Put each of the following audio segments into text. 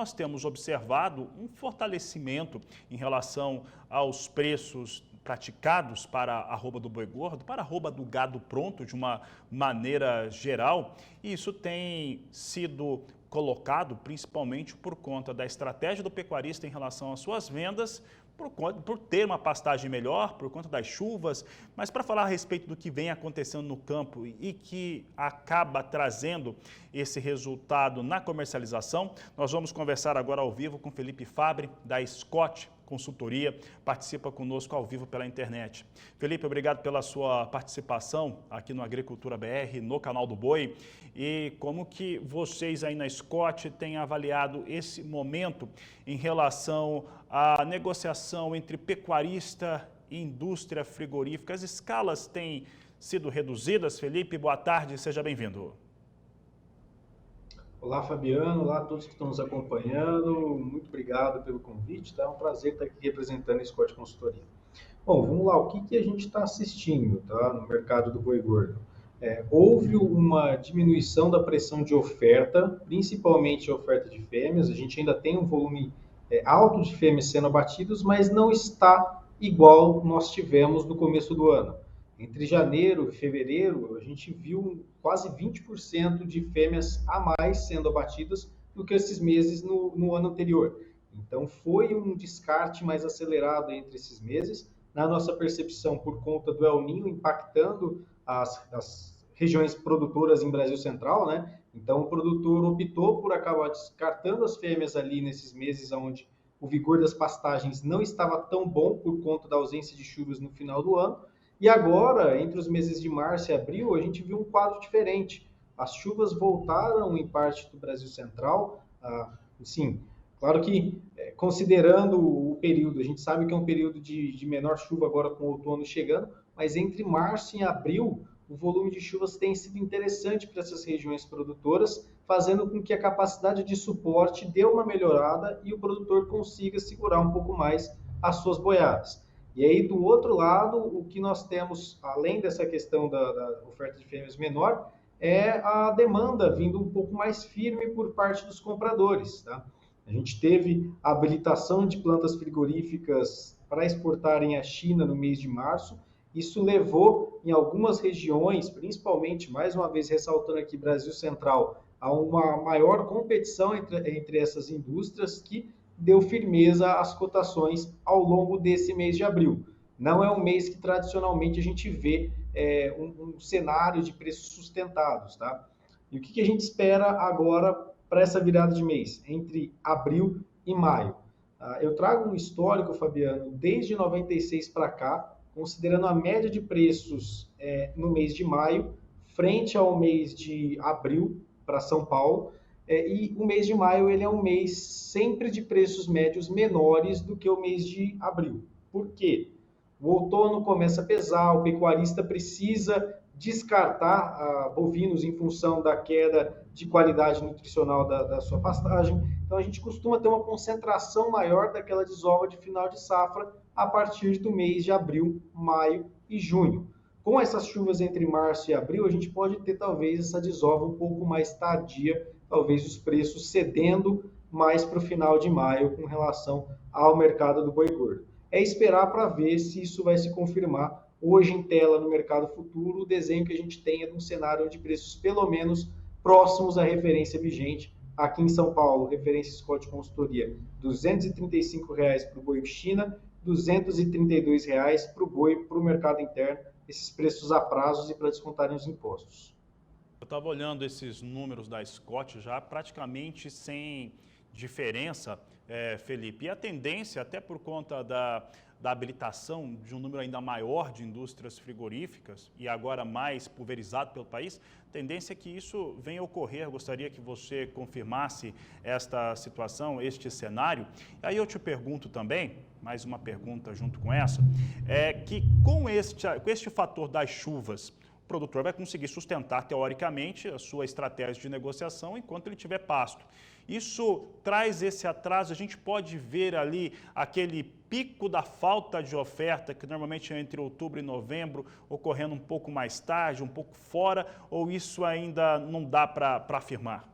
nós temos observado um fortalecimento em relação aos preços praticados para a arroba do boi gordo, para a arroba do gado pronto, de uma maneira geral, e isso tem sido colocado principalmente por conta da estratégia do pecuarista em relação às suas vendas, por ter uma pastagem melhor, por conta das chuvas, mas para falar a respeito do que vem acontecendo no campo e que acaba trazendo esse resultado na comercialização, nós vamos conversar agora ao vivo com Felipe Fabre, da Scott Consultoria, participa conosco ao vivo pela internet. Felipe, obrigado pela sua participação aqui no Agricultura BR, no canal do Boi. E como que vocês aí na Scott têm avaliado esse momento em relação à negociação entre pecuarista e indústria frigorífica? As escalas têm sido reduzidas? Felipe, boa tarde, seja bem-vindo. Olá, Fabiano. Olá a todos que estão nos acompanhando. Muito obrigado pelo convite. Tá? É um prazer estar aqui representando a Scott Consultoria. Bom, vamos lá. O que a gente está assistindo, tá, no mercado do boi gordo? Houve uma diminuição da pressão de oferta, principalmente a oferta de fêmeas. A gente ainda tem um volume alto de fêmeas sendo abatidos, mas não está igual nós tivemos no começo do ano. Entre janeiro e fevereiro, a gente viu quase 20% de fêmeas a mais sendo abatidas do que esses meses no ano anterior. Então, foi um descarte mais acelerado entre esses meses. Na nossa percepção, por conta do El Niño impactando as regiões produtoras em Brasil Central, né? Então, o produtor optou por acabar descartando as fêmeas ali nesses meses onde o vigor das pastagens não estava tão bom por conta da ausência de chuvas no final do ano. E agora, entre os meses de março e abril, a gente viu um quadro diferente. As chuvas voltaram em parte do Brasil Central. Sim, claro que, considerando o período, a gente sabe que é um período de menor chuva agora com o outono chegando, mas entre março e abril, o volume de chuvas tem sido interessante para essas regiões produtoras, fazendo com que a capacidade de suporte dê uma melhorada e o produtor consiga segurar um pouco mais as suas boiadas. E aí, do outro lado, o que nós temos, além dessa questão da oferta de fêmeas menor, é a demanda vindo um pouco mais firme por parte dos compradores. Tá? A gente teve a habilitação de plantas frigoríficas para exportarem à China no mês de março. Isso levou, em algumas regiões, principalmente, mais uma vez ressaltando aqui Brasil Central, a uma maior competição entre essas indústrias que deu firmeza às cotações ao longo desse mês de abril. Não é um mês que tradicionalmente a gente vê um cenário de preços sustentados. Tá? E o que a gente espera agora para essa virada de mês, entre abril e maio? Eu trago um histórico, Fabiano, desde 96 para cá, considerando a média de preços no mês de maio, frente ao mês de abril para São Paulo, e o mês de maio ele é um mês sempre de preços médios menores do que o mês de abril. Por quê? O outono começa a pesar, o pecuarista precisa descartar bovinos em função da queda de qualidade nutricional da sua pastagem. Então a gente costuma ter uma concentração maior daquela desova de final de safra a partir do mês de abril, maio e junho. Com essas chuvas entre março e abril, a gente pode ter talvez essa desova um pouco mais tardia, talvez os preços cedendo mais para o final de maio com relação ao mercado do boi gordo. É esperar para ver se isso vai se confirmar. Hoje em tela no mercado futuro, o desenho que a gente tem é de um cenário de preços pelo menos próximos à referência vigente. Aqui em São Paulo, referência Scott Consultoria, R$ 235 para o boi China, R$ 232 para o boi para o mercado interno, esses preços a prazos e para descontarem os impostos. Eu estava olhando esses números da Scott já praticamente sem diferença, Felipe, e a tendência, até por conta da habilitação de um número ainda maior de indústrias frigoríficas e agora mais pulverizado pelo país, a tendência é que isso venha a ocorrer. Eu gostaria que você confirmasse esta situação, este cenário. Aí eu te pergunto também, mais uma pergunta junto com essa, que com este fator das chuvas, o produtor vai conseguir sustentar, teoricamente, a sua estratégia de negociação enquanto ele tiver pasto. Isso traz esse atraso, a gente pode ver ali aquele pico da falta de oferta, que normalmente é entre outubro e novembro, ocorrendo um pouco mais tarde, um pouco fora, ou isso ainda não dá para afirmar?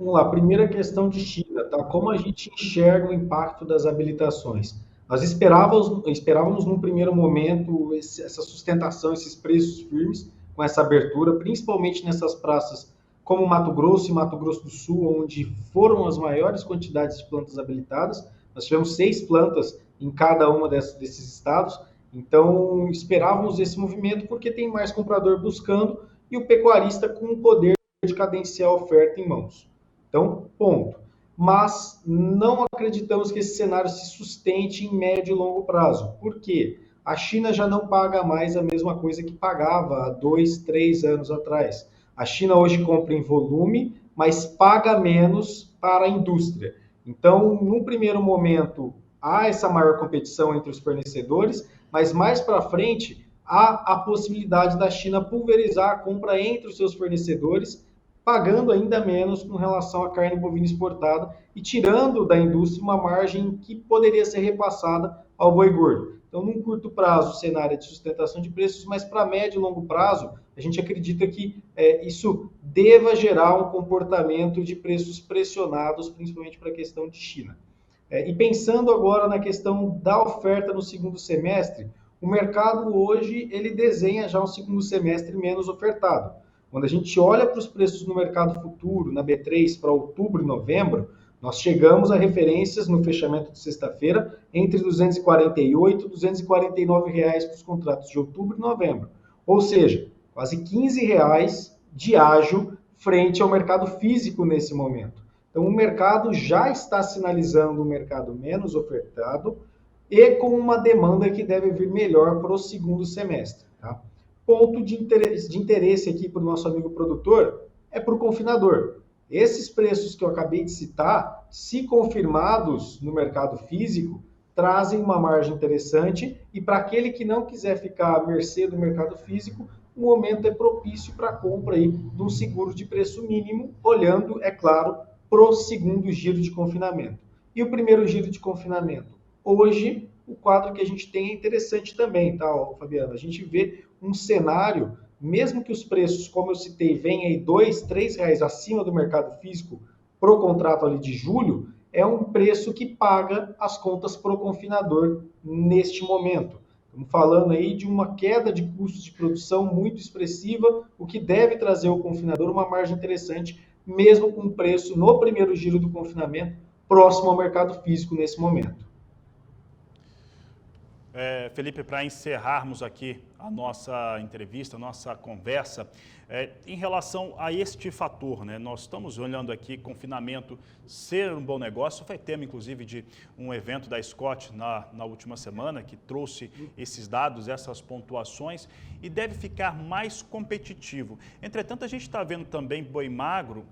Vamos lá, primeira questão de China, tá? Como a gente enxerga o impacto das habilitações? Nós esperávamos num primeiro momento essa sustentação, esses preços firmes com essa abertura, principalmente nessas praças como Mato Grosso e Mato Grosso do Sul, onde foram as maiores quantidades de plantas habilitadas. Nós tivemos 6 plantas em cada uma desses estados, então esperávamos esse movimento porque tem mais comprador buscando e o pecuarista com o poder de cadenciar a oferta em mãos. Então, ponto. Mas não acreditamos que esse cenário se sustente em médio e longo prazo. Por quê? A China já não paga mais a mesma coisa que pagava há 2, 3 anos atrás. A China hoje compra em volume, mas paga menos para a indústria. Então, num primeiro momento, há essa maior competição entre os fornecedores, mas mais para frente há a possibilidade da China pulverizar a compra entre os seus fornecedores, pagando ainda menos com relação à carne bovina exportada e tirando da indústria uma margem que poderia ser repassada ao boi gordo. Então, num curto prazo, o cenário é de sustentação de preços, mas para médio e longo prazo, a gente acredita que isso deva gerar um comportamento de preços pressionados, principalmente para a questão de China. E pensando agora na questão da oferta no segundo semestre, o mercado hoje ele desenha já um segundo semestre menos ofertado. Quando a gente olha para os preços no mercado futuro, na B3, para outubro e novembro, nós chegamos a referências no fechamento de sexta-feira entre R$ 248 e R$ 249 reais para os contratos de outubro e novembro. Ou seja, quase R$ 15 reais de ágio frente ao mercado físico nesse momento. Então, o mercado já está sinalizando um mercado menos ofertado e com uma demanda que deve vir melhor para o segundo semestre. Tá? Ponto de interesse aqui para o nosso amigo produtor é para o confinador. Esses preços que eu acabei de citar, se confirmados no mercado físico, trazem uma margem interessante e para aquele que não quiser ficar à mercê do mercado físico, o momento é propício para a compra aí de um seguro de preço mínimo, olhando, é claro, para o segundo giro de confinamento. E o primeiro giro de confinamento? Hoje, o quadro que a gente tem é interessante também, tá, Fabiano? A gente vê um cenário, mesmo que os preços, como eu citei, venham aí R$ 2, R$ 3 reais acima do mercado físico pro contrato ali de julho, é um preço que paga as contas pro confinador neste momento. Estamos falando aí de uma queda de custos de produção muito expressiva, o que deve trazer ao confinador uma margem interessante, mesmo com o preço no primeiro giro do confinamento próximo ao mercado físico nesse momento. Felipe, para encerrarmos aqui a nossa entrevista, a nossa conversa, em relação a este fator, né? Nós estamos olhando aqui confinamento ser um bom negócio, foi tema inclusive de um evento da Scott na última semana, que trouxe esses dados, essas pontuações, e deve ficar mais competitivo. Entretanto, a gente está vendo também boi magro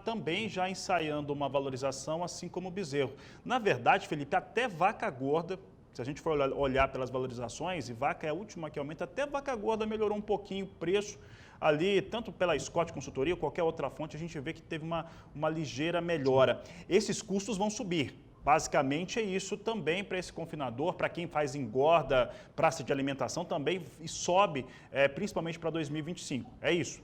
também já ensaiando uma valorização, assim como o bezerro. Na verdade, Felipe, até vaca gorda, se a gente for olhar pelas valorizações, e vaca é a última que aumenta, até vaca gorda melhorou um pouquinho o preço ali, tanto pela Scott Consultoria ou qualquer outra fonte, a gente vê que teve uma ligeira melhora. Esses custos vão subir. Basicamente é isso também para esse confinador, para quem faz engorda, praça de alimentação também, e sobe, principalmente para 2025. É isso.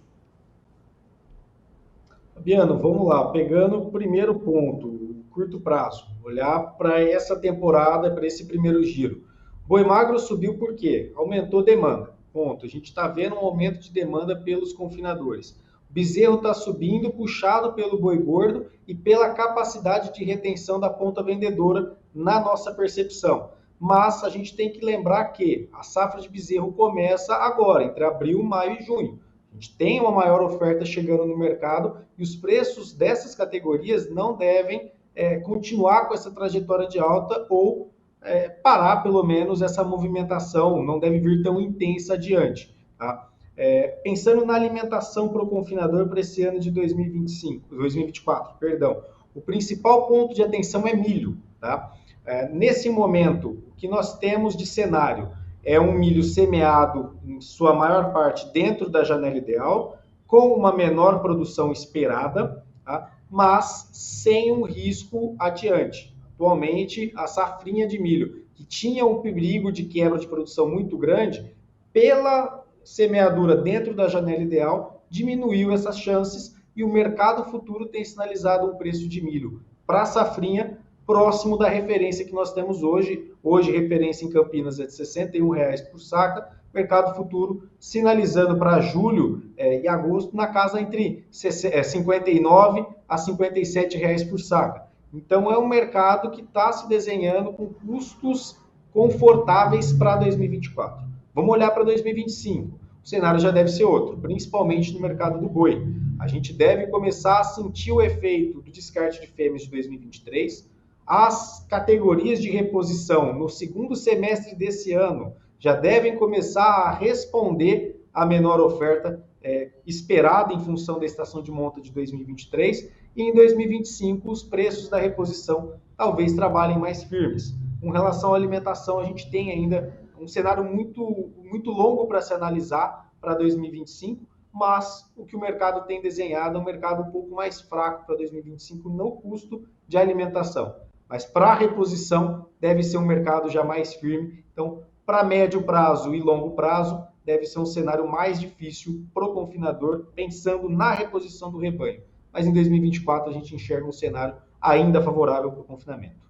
Fabiano, vamos lá. Pegando o primeiro ponto, curto prazo, olhar para essa temporada, para esse primeiro giro. Boi magro subiu por quê? Aumentou demanda. Ponto. A gente está vendo um aumento de demanda pelos confinadores. O bezerro está subindo, puxado pelo boi gordo e pela capacidade de retenção da ponta vendedora na nossa percepção. Mas a gente tem que lembrar que a safra de bezerro começa agora, entre abril, maio e junho. A gente tem uma maior oferta chegando no mercado e os preços dessas categorias não devem continuar com essa trajetória de alta ou parar, pelo menos, essa movimentação, não deve vir tão intensa adiante. Tá? Pensando na alimentação para o confinador para esse ano de 2024, perdão, o principal ponto de atenção é milho. Tá? Nesse momento, o que nós temos de cenário é um milho semeado, em sua maior parte, dentro da janela ideal, com uma menor produção esperada, tá? Mas sem um risco adiante. Atualmente, a safrinha de milho, que tinha um perigo de quebra de produção muito grande, pela semeadura dentro da janela ideal, diminuiu essas chances, e o mercado futuro tem sinalizado um preço de milho para a safrinha próximo da referência que nós temos hoje. Hoje, referência em Campinas é de R$ 61,00 por saca, mercado futuro sinalizando para julho e agosto na casa entre 59 a R$ 57,00 por saca. Então, é um mercado que está se desenhando com custos confortáveis para 2024. Vamos olhar para 2025. O cenário já deve ser outro, principalmente no mercado do boi. A gente deve começar a sentir o efeito do descarte de fêmeas de 2023. As categorias de reposição no segundo semestre desse ano já devem começar a responder à menor oferta esperada em função da estação de monta de 2023, e em 2025 os preços da reposição talvez trabalhem mais firmes. Com relação à alimentação, a gente tem ainda um cenário muito longo para se analisar para 2025, mas o que o mercado tem desenhado é um mercado um pouco mais fraco para 2025 no custo de alimentação. Mas para a reposição deve ser um mercado já mais firme. Então, para médio prazo e longo prazo, deve ser um cenário mais difícil para o confinador, pensando na reposição do rebanho. Mas em 2024 a gente enxerga um cenário ainda favorável para o confinamento.